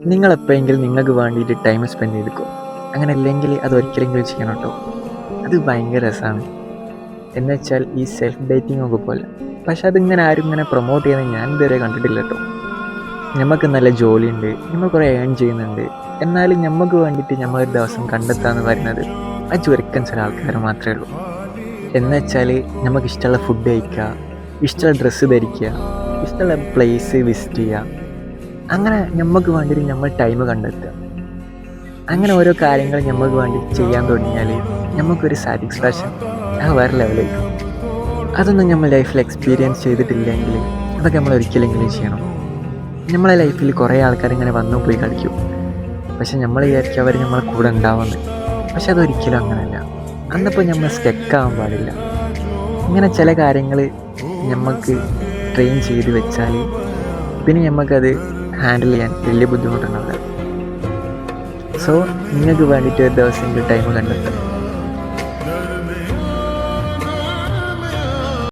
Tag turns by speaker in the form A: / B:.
A: നിങ്ങളെപ്പോഴെങ്കിലും നിങ്ങൾക്ക് വേണ്ടിയിട്ട് time spend ചെയ്തിക്കോ. അങ്ങനെ അല്ലെങ്കിൽ അത് ഒരിക്കലെങ്കിലും ചെയ്യണം കേട്ടോ. അത് ഭയങ്കര രസമാണ്. എന്ന് വെച്ചാൽ ഈ സെൽഫ് ഡേറ്റിംഗ് ഒക്കെ പോലെ. പക്ഷെ അതിങ്ങനെ ആരും ഇങ്ങനെ പ്രൊമോട്ട് ചെയ്യുന്നത് ഞാൻ ഇതുവരെ കണ്ടിട്ടില്ല കേട്ടോ. നമുക്ക് നല്ല ജോലിയുണ്ട്, നമ്മൾ കുറേ ഏൺ ചെയ്യുന്നുണ്ട്, എന്നാലും നമുക്ക് വേണ്ടിയിട്ട് നമ്മളൊരു ദിവസം കണ്ടെത്താന്ന് പറയുന്നത് ആ ചുരുക്കം ചില ആൾക്കാർ മാത്രമേ ഉള്ളൂ. എന്ന് വെച്ചാൽ നമുക്ക് ഇഷ്ടമുള്ള ഫുഡ് കഴിക്കുക, ഇഷ്ടമുള്ള ഡ്രസ്സ് ധരിക്കുക, ഇഷ്ടമുള്ള പ്ലേസ് വിസിറ്റ് ചെയ്യുക, അങ്ങനെ നമുക്ക് വേണ്ടിയിട്ട് നമ്മൾ ടൈം കണ്ടെത്തുക. അങ്ങനെ ഓരോ കാര്യങ്ങൾ നമുക്ക് വേണ്ടി ചെയ്യാൻ തുടങ്ങിയാൽ നമുക്കൊരു സാറ്റിസ്ഫാക്ഷൻ വേറെ ലെവലായിരിക്കും. അതൊന്നും നമ്മൾ ലൈഫിൽ എക്സ്പീരിയൻസ് ചെയ്തിട്ടില്ലെങ്കിൽ അതൊക്കെ നമ്മൾ ഒരിക്കലെങ്കിലും ചെയ്യണം. നമ്മളെ ലൈഫിൽ കുറേ ആൾക്കാർ ഇങ്ങനെ വന്നു പോയി കളിക്കും. പക്ഷെ നമ്മൾ വിചാരിക്കും അവർ നമ്മളെ കൂടെ ഉണ്ടാവുമെന്ന്. പക്ഷെ അതൊരിക്കലും അങ്ങനെയല്ല. അന്നപ്പോൾ നമ്മൾ സ്റ്റക്കാവാൻ പാടില്ല. ഇങ്ങനെ ചില കാര്യങ്ങൾ നമുക്ക് ട്രെയിൻ ചെയ്ത് വെച്ചാൽ പിന്നെ നമുക്കത് ഹാൻഡിൽ ചെയ്യാൻ വലിയ ബുദ്ധിമുട്ടുണ്ടാവില്ല. സോ നിങ്ങൾക്ക് വേണ്ടിയിട്ട് ഒരു ദിവസം ടൈം കണ്ടെത്തുക.